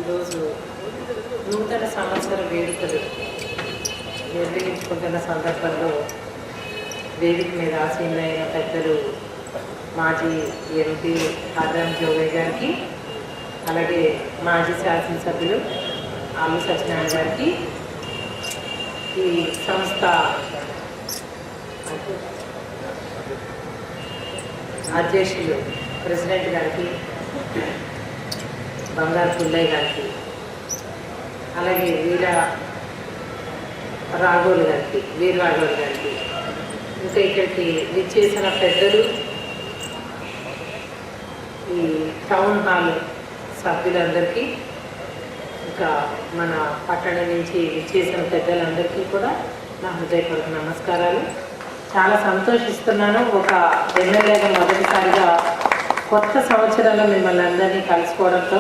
ఈరోజు నూతన సంవత్సర వేడుకలు నిర్వహించుకుంటున్న సందర్భంలో వేదిక మీద ఆసీనులైన పెద్దలు మాజీ ఎంపీ ఆదం జోగయ్య గారికి, అలాగే మాజీ శాసనసభ్యులు ఆలు సత్యనారాయణ గారికి, ఈ సంస్థ అధ్యక్షులు ప్రెసిడెంట్ గారికి, బంగారు పుల్లయ్య గారికి, అలాగే వీర రాఘవులు గారికి, ఇంకా ఇక్కడికి విచ్చేసిన పెద్దలు, ఈ టౌన్ హాల్ సభ్యులందరికీ, ఇంకా మన పట్టణం నుంచి విచ్చేసిన పెద్దలందరికీ కూడా నా హృదయపూర్వక నమస్కారాలు. చాలా సంతోషిస్తున్నాను. ఒక ఎమ్మెల్యేగా మొదటిసారిగా కొత్త సంవత్సరంలో మిమ్మల్ని అందరినీ కలుసుకోవడంతో.